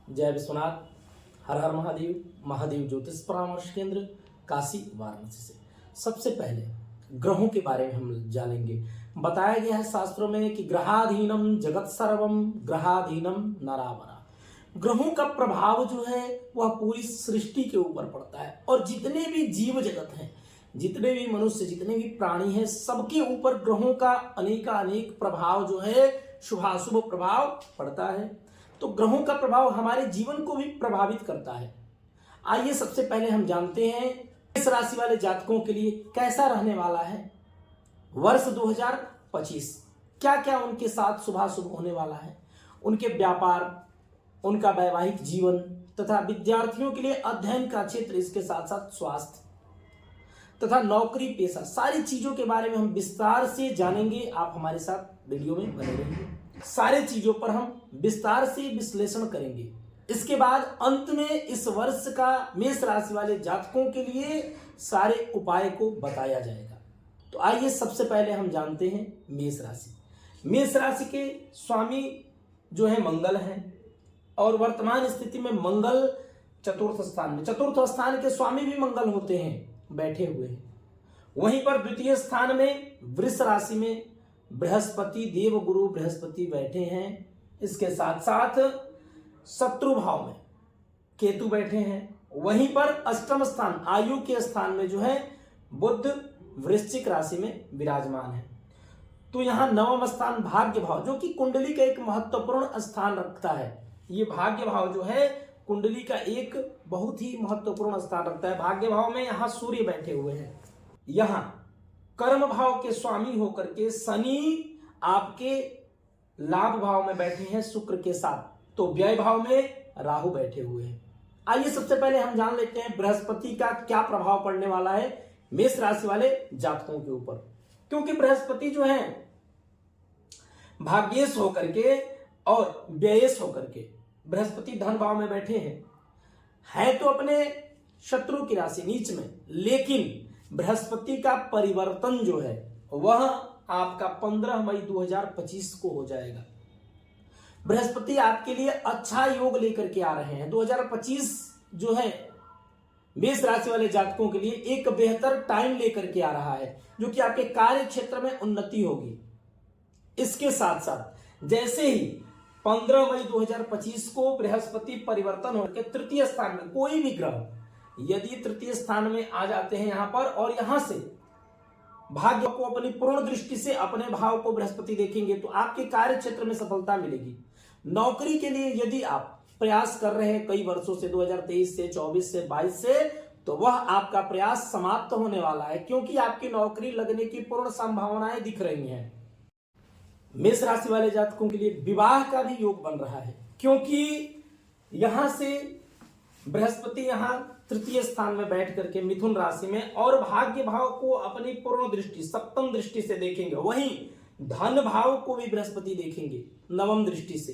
जय विश्वनाथ, हर हर महादेव। महादेव ज्योतिष परामर्श केंद्र काशी वाराणसी से। सबसे पहले ग्रहों के बारे में हम जानेंगे। बताया गया है शास्त्रों में कि ग्रहाधीनम जगत सर्वम ग्रहाधीनम नरावरा। ग्रहों का प्रभाव जो है वह पूरी सृष्टि के ऊपर पड़ता है और जितने भी जीव जगत हैं, जितने भी मनुष्य, जितने भी प्राणी हैं, सबके ऊपर ग्रहों का अनेक प्रभाव जो है शुभाशुभ प्रभाव पड़ता है। तो ग्रहों का प्रभाव हमारे जीवन को भी प्रभावित करता है। आइए सबसे पहले हम जानते हैं इस राशि वाले जातकों के लिए कैसा रहने वाला है वर्ष 2025। क्या क्या उनके साथ शुभाशुभ होने वाला है। उनके व्यापार, उनका वैवाहिक जीवन तथा विद्यार्थियों के लिए अध्ययन का क्षेत्र, इसके साथ साथ स्वास्थ्य तथा नौकरी पेशा, सारी चीजों के बारे में हम विस्तार से जानेंगे। आप हमारे साथ वीडियो में बने रहिए। सारे चीजों पर हम विस्तार से विश्लेषण करेंगे। इसके बाद अंत में इस वर्ष का मेष राशि वाले जातकों के लिए सारे उपाय को बताया जाएगा। तो आइए सबसे पहले हम जानते हैं मेष राशि। मेष राशि के स्वामी जो है मंगल हैं और वर्तमान स्थिति में मंगल चतुर्थ स्थान में, चतुर्थ स्थान के स्वामी भी मंगल होते हैं, बैठे हुए हैं। वहीं पर द्वितीय स्थान में वृष राशि में बृहस्पति, देव गुरु बृहस्पति बैठे हैं। इसके साथ साथ शत्रु भाव में केतु बैठे हैं। वहीं पर अष्टम स्थान, आयु के स्थान में जो है बुध वृश्चिक राशि में विराजमान है। तो यहां नवम स्थान भाग्य भाव, जो कि कुंडली का एक महत्वपूर्ण स्थान रखता है। ये भाग्य भाव जो है कुंडली का एक बहुत ही महत्वपूर्ण स्थान रखता है। भाग्य भाव में यहां सूर्य बैठे हुए हैं। यहां कर्म भाव के स्वामी होकर के शनि आपके लाभ भाव में बैठे हैं शुक्र के साथ। तो व्यय भाव में राहु बैठे हुए हैं। आइए सबसे पहले हम जान लेते हैं बृहस्पति का क्या प्रभाव पड़ने वाला है मेष राशि वाले जातकों के ऊपर। क्योंकि बृहस्पति जो है भाग्येश होकर के और व्ययेश होकर के, बृहस्पति धन भाव में बैठे हैं, है तो अपने शत्रु की राशि नीच में, लेकिन बृहस्पति का परिवर्तन जो है वह आपका 15 मई 2025 को हो जाएगा। बृहस्पति आपके लिए अच्छा योग लेकर के आ रहे हैं। 2025 जो है मेष राशि वाले जातकों के लिए एक बेहतर टाइम लेकर के आ रहा है, जो कि आपके कार्य क्षेत्र में उन्नति होगी। इसके साथ साथ जैसे ही 15 मई 2025 को बृहस्पति परिवर्तन होकर तृतीय स्थान में, कोई भी ग्रह यदि तृतीय स्थान में आ जाते हैं यहां पर, और यहां से भाग्य को अपनी पूर्ण दृष्टि से अपने भाव को बृहस्पति देखेंगे, तो आपके कार्य क्षेत्र में सफलता मिलेगी। नौकरी के लिए यदि आप प्रयास कर रहे हैं कई वर्षों से, 2023 से, 24 से, 22 से, तो वह आपका प्रयास समाप्त होने वाला है, क्योंकि आपकी नौकरी लगने की पूर्ण संभावनाएं दिख रही हैं। मेष राशि वाले जातकों के लिए विवाह का भी योग बन रहा है, क्योंकि यहां से बृहस्पति यहां तृतीय स्थान में बैठ करके मिथुन राशि में और भाग्य भाव को अपनी पूर्ण दृष्टि, सप्तम दृष्टि से देखेंगे। वहीं धन भाव को भी बृहस्पति देखेंगे नवम दृष्टि से।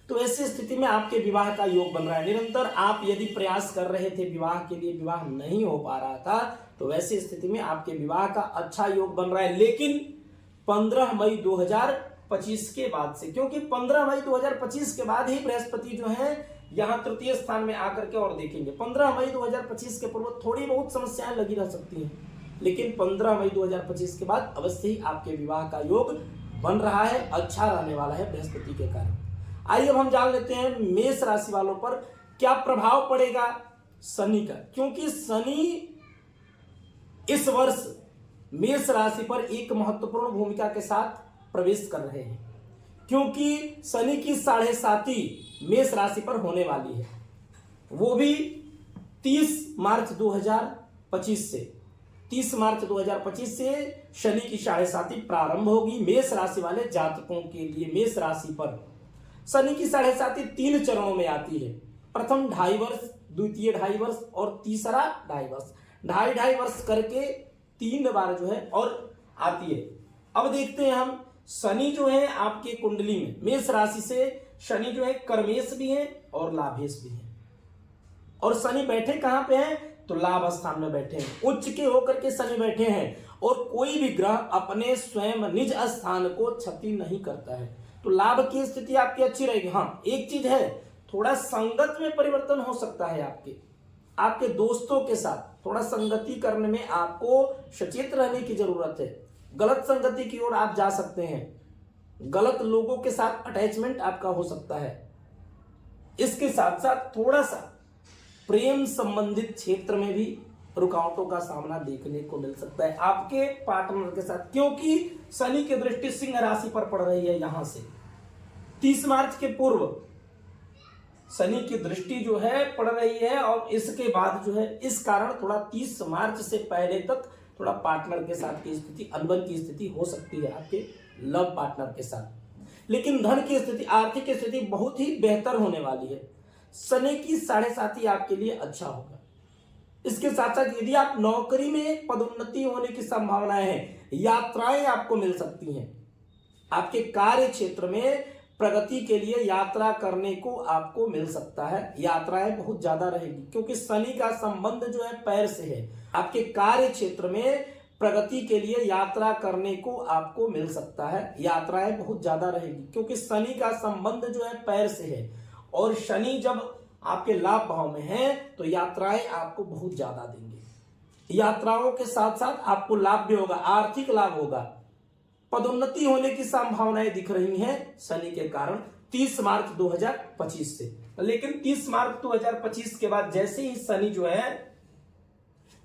तो ऐसी स्थिति में आपके विवाह का योग बन रहा है। निरंतर आप यदि प्रयास कर रहे थे विवाह के लिए, विवाह नहीं हो पा रहा था, तो वैसी स्थिति में आपके विवाह का अच्छा योग बन रहा है। लेकिन 15 मई 2025 के बाद से, क्योंकि 15 मई 2025 के बाद ही बृहस्पति जो है यहां तृतीय स्थान में आकर के और देखेंगे। 15 मई 2025 के पूर्व थोड़ी बहुत समस्याएं लगी रह सकती हैं, लेकिन 15 मई 2025 के बाद अवश्य ही आपके विवाह का योग बन रहा है, अच्छा रहने वाला है बृहस्पति के कारण। आइए अब हम जान लेते हैं मेष राशि वालों पर क्या प्रभाव पड़ेगा शनि का। क्योंकि शनि इस वर्ष मेष राशि पर एक महत्वपूर्ण भूमिका के साथ प्रवेश कर रहे हैं, क्योंकि शनि की 7.5 मेष राशि पर होने वाली है। वो भी 30 मार्च 2025 से, 30 मार्च 2025 से शनि की 7.5 प्रारंभ होगी मेष राशि वाले जातकों के लिए। मेष राशि पर शनि की 7.5 3 चरणों में आती है। प्रथम 2.5 वर्ष, द्वितीय 2.5 वर्ष और तीसरा 2.5 वर्ष, 2.5 वर्ष करके 3 बार जो है और आती है। अब देखते हैं हम शनि जो है आपके कुंडली में, मेष राशि से शनि जो है कर्मेश भी है और लाभेश भी है। और शनि बैठे कहां पे हैं, तो लाभ स्थान में बैठे हैं, उच्च के होकर के शनि बैठे हैं। और कोई भी ग्रह अपने स्वयं निज स्थान को क्षति नहीं करता है, तो लाभ की स्थिति आपकी अच्छी रहेगी। हाँ, एक चीज है, थोड़ा संगत में परिवर्तन हो सकता है। आपके दोस्तों के साथ थोड़ा संगति करने में आपको सचेत रहने की जरूरत है। गलत संगति की ओर आप जा सकते हैं, गलत लोगों के साथ अटैचमेंट आपका हो सकता है। इसके साथ साथ थोड़ा सा प्रेम संबंधित क्षेत्र में भी रुकावटों का सामना देखने को मिल सकता है आपके पार्टनर के साथ, क्योंकि शनि की दृष्टि सिंह राशि पर पड़ रही है। यहां से 30 मार्च के पूर्व शनि की दृष्टि जो है पड़ रही है, और इसके बाद जो है इस कारण थोड़ा 30 मार्च से पहले तक थोड़ा पार्टनर के साथ की स्थिति, अनबन की स्थिति हो सकती है आपके लव पार्टनर के साथ। लेकिन धन की स्थिति, आर्थिक स्थिति बहुत ही बेहतर होने वाली है। शनि की 7.5 आपके लिए अच्छा होगा। इसके साथ साथ यदि आप नौकरी में पदोन्नति होने की संभावनाएं हैं, यात्राएं आपको मिल सकती हैं। आपके कार्य क्षेत्र में प्रगति के लिए यात्रा करने को आपको मिल सकता है। यात्राएं बहुत ज्यादा रहेगी क्योंकि शनि का संबंध जो है पैर से है। आपके कार्य क्षेत्र में प्रगति के लिए यात्रा करने को आपको मिल सकता है। यात्राएं बहुत ज्यादा रहेगी क्योंकि शनि का संबंध जो है पैर से है, और शनि जब आपके लाभ भाव में है तो यात्राएं आपको बहुत ज्यादा देंगे। यात्राओं के साथ साथ आपको लाभ भी होगा, आर्थिक लाभ होगा। पदोन्नति होने की संभावनाएं दिख रही हैं शनि के कारण 30 मार्च 2025 से। लेकिन 30 मार्च 2025 के बाद जैसे ही शनि जो है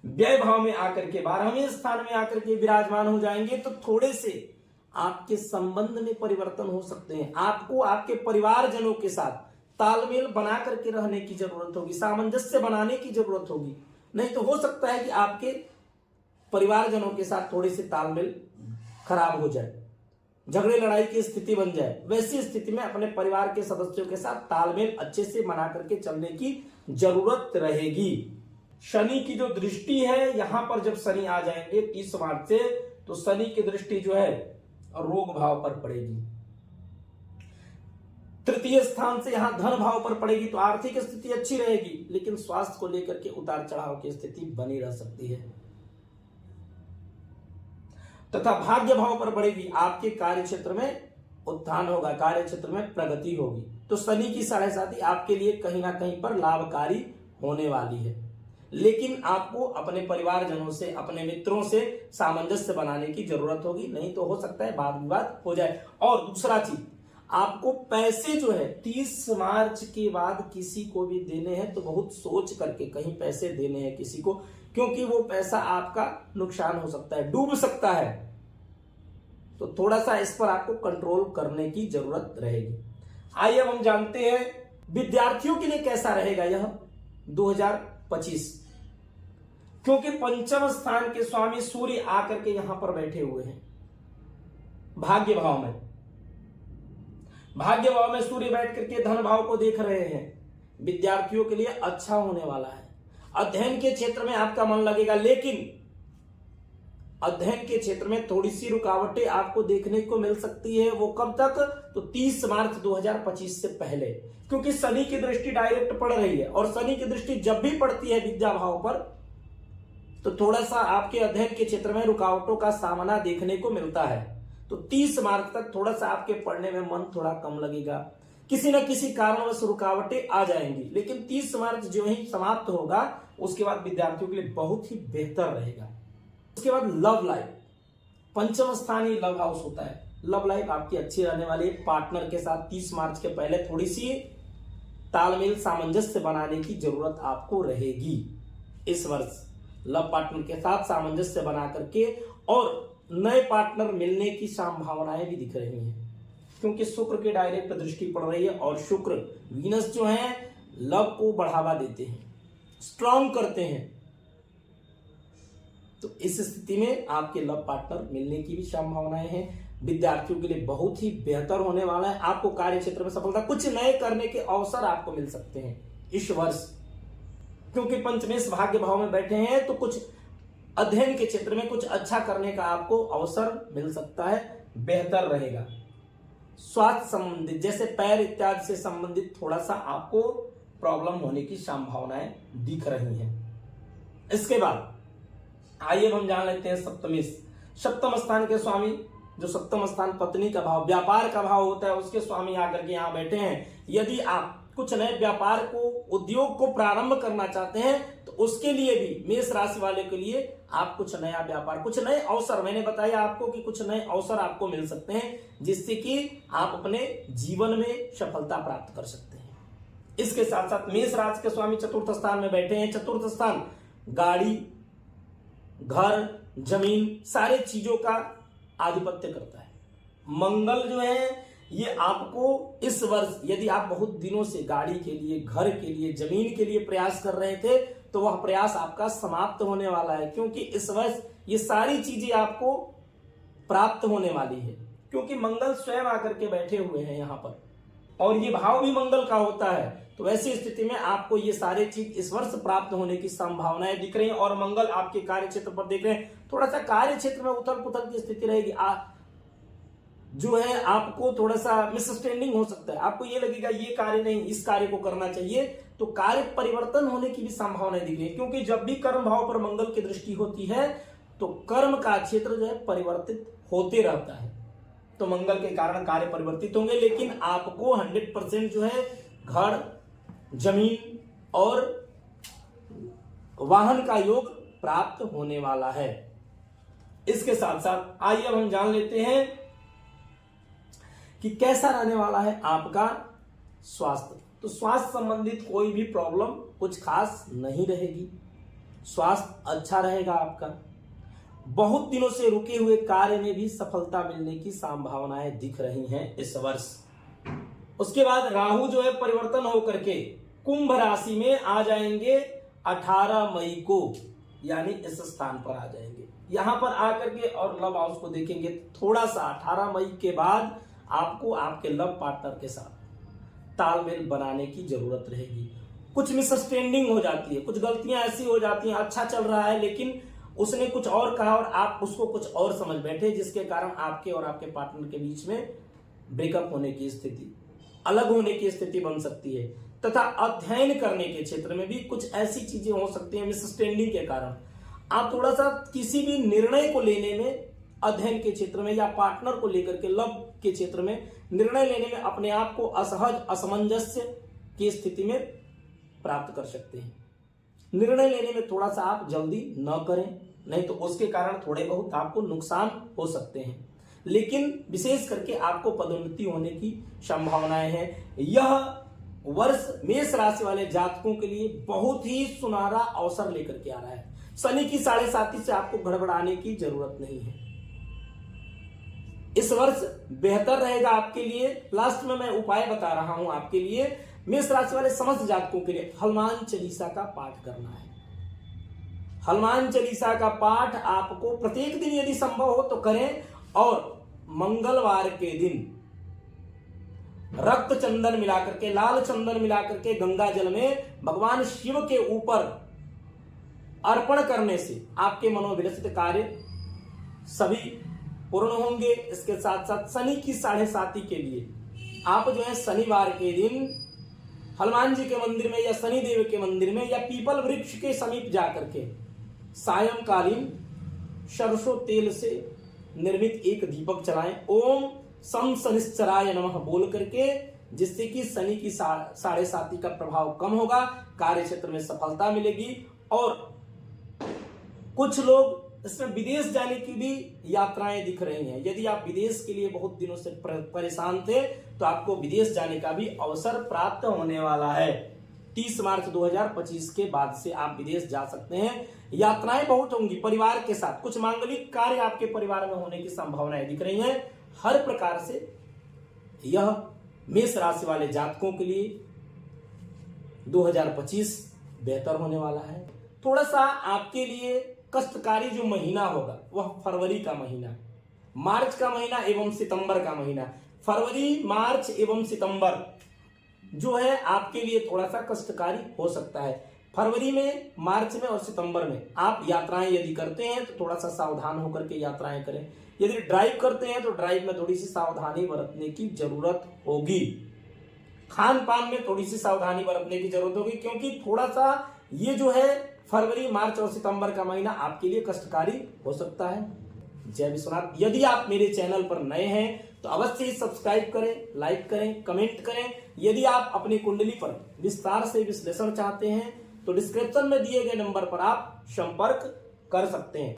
व्यय भाव में आकर के 12वें स्थान में आकर के विराजमान हो जाएंगे, तो थोड़े से आपके संबंध में परिवर्तन हो सकते हैं। आपको आपके परिवारजनों के साथ तालमेल बना करके रहने की जरूरत होगी, सामंजस्य बनाने की जरूरत होगी। नहीं तो हो सकता है कि आपके परिवारजनों के साथ थोड़ी सी तालमेल खराब हो जाए, झगड़े लड़ाई की स्थिति बन जाए। वैसी स्थिति में अपने परिवार के सदस्यों के साथ तालमेल अच्छे से बना करके चलने की जरूरत रहेगी। शनि की जो दृष्टि है, यहां पर जब शनि आ जाएंगे 30 मार्च से, तो शनि की दृष्टि जो है रोग भाव पर पड़ेगी। तृतीय स्थान से यहां धन भाव पर पड़ेगी, तो आर्थिक स्थिति अच्छी रहेगी, लेकिन स्वास्थ्य को लेकर के उतार चढ़ाव की स्थिति बनी रह सकती है। तथा भाग्य भाव पर पड़ेगी, आपके कार्य क्षेत्र में उत्थान होगा, कार्य क्षेत्र में प्रगति होगी। तो शनि की 7.5 आपके लिए कहीं ना कहीं पर लाभकारी होने वाली है। लेकिन आपको अपने परिवारजनों से, अपने मित्रों से सामंजस्य बनाने की जरूरत होगी, नहीं तो हो सकता है वाद विवाद हो जाए। और दूसरा चीज, आपको पैसे जो है 30 मार्च के बाद किसी को भी देने हैं तो बहुत सोच करके कहीं पैसे देने हैं किसी को, क्योंकि वो पैसा आपका नुकसान हो सकता है, डूब सकता है। तो थोड़ा सा इस पर आपको कंट्रोल करने की जरूरत रहेगी। आइए अब हम जानते हैं विद्यार्थियों के लिए कैसा रहेगा यह 2025, क्योंकि पंचम स्थान के स्वामी सूर्य आकर के यहां पर बैठे हुए हैं भाग्य भाव में। भाग्य भाव में सूर्य बैठ करके धन भाव को देख रहे हैं। विद्यार्थियों के लिए अच्छा होने वाला है। अध्ययन के क्षेत्र में आपका मन लगेगा, लेकिन अध्ययन के क्षेत्र में थोड़ी सी रुकावटें आपको देखने को मिल सकती है। वो कब तक? तो 30 मार्च 2025 से पहले, क्योंकि शनि की दृष्टि डायरेक्ट पड़ रही है, और शनि की दृष्टि जब भी पड़ती है विद्या भाव पर, तो थोड़ा सा आपके अध्ययन के क्षेत्र में रुकावटों का सामना देखने को मिलता है। तो 30 मार्च तक थोड़ा सा आपके पढ़ने में मन थोड़ा कम लगेगा, किसी न किसी कारणवश रुकावटें आ जाएंगी। लेकिन 30 मार्च जो ही समाप्त होगा, उसके बाद विद्यार्थियों के लिए बहुत ही बेहतर रहेगा। उसके बाद लव लाइफ, पंचम स्थान ही लव हाउस होता है। लव लाइफ आपकी अच्छी रहने वाली है। पार्टनर के साथ 30 मार्च के पहले थोड़ी सी तालमेल, सामंजस्य बनाने की जरूरत आपको रहेगी। इस वर्ष लव पार्टनर के साथ सामंजस्य बना करके, और नए पार्टनर मिलने की संभावनाएं भी दिख रही हैं, क्योंकि शुक्र की डायरेक्ट दृष्टि पड़ रही है, और शुक्र वीनस जो है लव को बढ़ावा देते हैं, स्ट्रॉन्ग करते हैं। तो इस स्थिति में आपके लव पार्टनर मिलने की भी संभावनाएं हैं। विद्यार्थियों के लिए बहुत ही बेहतर होने वाला है। आपको कार्य क्षेत्र में सफलता, कुछ नए करने के अवसर आपको मिल सकते हैं इस वर्ष, क्योंकि पंचमेश भाग्य भाव में बैठे हैं। तो कुछ अध्ययन के क्षेत्र में कुछ अच्छा करने का आपको अवसर मिल सकता है, बेहतर रहेगा। स्वास्थ्य संबंधित, जैसे पैर इत्यादि से संबंधित थोड़ा सा आपको प्रॉब्लम होने की संभावनाएं दिख रही हैं। इसके बाद आइए हम जान लेते हैं सप्तम स्थान के स्वामी, जो सप्तम स्थान पत्नी का भाव, व्यापार का भाव होता है, उसके स्वामी आकर के यहां बैठे हैं। यदि आप कुछ नए व्यापार को, उद्योग को प्रारंभ करना चाहते हैं तो उसके लिए भी मेष राशि वाले के लिए आप कुछ नया व्यापार, कुछ नए अवसर, मैंने बताया आपको कि कुछ नए अवसर आपको मिल सकते हैं जिससे कि आप अपने जीवन में सफलता प्राप्त कर सकते हैं। इसके साथ साथ मेष राशि के स्वामी चतुर्थ स्थान में बैठे हैं। चतुर्थ स्थान गाड़ी, घर, जमीन, सारे चीजों का आधिपत्य करता है। मंगल जो है ये आपको इस वर्ष, यदि आप बहुत दिनों से गाड़ी के लिए, घर के लिए, जमीन के लिए प्रयास कर रहे थे तो वह प्रयास आपका समाप्त होने वाला है, क्योंकि इस वर्ष ये सारी चीजें आपको प्राप्त होने वाली है, क्योंकि मंगल स्वयं आकर के बैठे हुए हैं यहाँ पर और ये भाव भी मंगल का होता है। तो ऐसी स्थिति में आपको ये सारे चीज इस वर्ष प्राप्त होने की संभावनाएं दिख रही हैं। और मंगल आपके कार्य क्षेत्र पर देख रहे हैं, थोड़ा सा कार्य क्षेत्र में उथल पुथल की स्थिति रहेगी, जो है आपको थोड़ा सा मिसअंडरस्टैंडिंग हो सकता है। आपको ये लगेगा ये कार्य नहीं, इस कार्य को करना चाहिए, तो कार्य परिवर्तन होने की भी संभावनाएं दिख रही है, क्योंकि जब भी कर्म भाव पर मंगल की दृष्टि होती है तो कर्म का क्षेत्र जो है परिवर्तित होते रहता है। तो मंगल के कारण कार्य परिवर्तित होंगे, लेकिन आपको 100% जो है घर, जमीन और वाहन का योग प्राप्त होने वाला है। इसके साथ साथ आइए अब हम जान लेते हैं कि कैसा रहने वाला है आपका स्वास्थ्य। तो स्वास्थ्य संबंधित कोई भी प्रॉब्लम कुछ खास नहीं रहेगी, स्वास्थ्य अच्छा रहेगा आपका। बहुत दिनों से रुके हुए कार्य में भी सफलता मिलने की संभावनाएं दिख रही हैं इस वर्ष। उसके बाद राहु जो है परिवर्तन होकर के कुंभ राशि में आ जाएंगे 18 मई को, यानी इस स्थान पर आ जाएंगे। यहां पर आकर के और लव हाउस को देखेंगे, थोड़ा सा 18 मई के बाद आपको आपके लव पार्टनर के साथ तालमेल बनाने की जरूरत रहेगी। कुछ मिसअंडरस्टैंडिंग हो जाती है, कुछ गलतियां ऐसी हो जाती हैं, अच्छा चल रहा है लेकिन उसने कुछ और कहा और आप उसको कुछ और समझ बैठे, जिसके कारण आपके और आपके पार्टनर के बीच में ब्रेकअप होने की स्थिति, अलग होने की स्थिति बन सकती है। तथा अध्ययन करने के क्षेत्र में भी कुछ ऐसी चीजें हो सकती हैं मिसअंडरस्टैंडिंग के कारण। आप थोड़ा सा किसी भी निर्णय को लेने में, अध्ययन के क्षेत्र में या पार्टनर को लेकर के लव के क्षेत्र में निर्णय लेने में अपने आप को असहज, असमंजस्य की स्थिति में प्राप्त कर सकते हैं। निर्णय लेने में थोड़ा सा आप जल्दी न करें, नहीं तो उसके कारण थोड़े बहुत आपको नुकसान हो सकते हैं। लेकिन विशेष करके आपको पदोन्नति होने की संभावनाएं हैं। यह वर्ष मेष राशि वाले जातकों के लिए बहुत ही सुनहरा अवसर लेकर के आ रहा है। शनि की 7.5 से आपको गड़बड़ाने की जरूरत नहीं है। इस वर्ष बेहतर रहेगा आपके लिए। लास्ट में मैं उपाय बता रहा हूं आपके लिए। मेष राशि वाले समस्त जातकों के लिए हनुमान चालीसा का पाठ करना है। हनुमान चालीसा का पाठ आपको प्रत्येक दिन यदि संभव हो तो करें, और मंगलवार के दिन रक्त चंदन मिलाकर के, लाल चंदन मिलाकर के गंगा जल में भगवान शिव के ऊपर अर्पण करने से आपके मनोभिलषित कार्य सभी पूर्ण होंगे। इसके साथ साथ शनि की 7.5 के लिए आप जो है शनिवार के दिन हनुमान जी के मंदिर में या शनि देव के मंदिर में या पीपल वृक्ष के समीप जाकर के सायंकालीन सरसों तेल से निर्मित एक दीपक चलाएं, ओम सम शनिश्चराय नमः बोल करके, जिससे कि शनि की 7.5 का प्रभाव कम होगा, कार्य क्षेत्र में सफलता मिलेगी। और कुछ लोग इसमें विदेश जाने की भी यात्राएं दिख रही हैं। यदि आप विदेश के लिए बहुत दिनों से परेशान थे तो आपको विदेश जाने का भी अवसर प्राप्त होने वाला है। 30 मार्च 2025 के बाद से आप विदेश जा सकते हैं। यात्राएं बहुत होंगी परिवार के साथ, कुछ मांगलिक कार्य आपके परिवार में होने की संभावनाएं दिख रही हैं। हर प्रकार से यह मेष राशि वाले जातकों के लिए 2025 बेहतर होने वाला है। थोड़ा सा आपके लिए कष्टकारी जो महीना होगा वह फरवरी का महीना, मार्च का महीना एवं सितंबर का महीना। फरवरी, मार्च एवं सितंबर जो है आपके लिए थोड़ा सा कष्टकारी हो सकता है। फरवरी में, मार्च में और सितंबर में आप यात्राएं यदि करते हैं तो थोड़ा सा सावधान होकर के यात्राएं करें। यदि ड्राइव करते हैं तो ड्राइव में थोड़ी सी सावधानी बरतने की जरूरत होगी। खान पान में थोड़ी सी सावधानी बरतने की जरूरत होगी, क्योंकि थोड़ा सा ये जो है फरवरी, मार्च और सितंबर का महीना आपके लिए कष्टकारी हो सकता है। जय विश्वनाथ। यदि आप मेरे चैनल पर नए हैं तो अवश्य ही सब्सक्राइब करें, लाइक करें, कमेंट करें। यदि आप अपनी कुंडली पर विस्तार से विश्लेषण चाहते हैं तो डिस्क्रिप्शन में दिए गए नंबर पर आप संपर्क कर सकते हैं।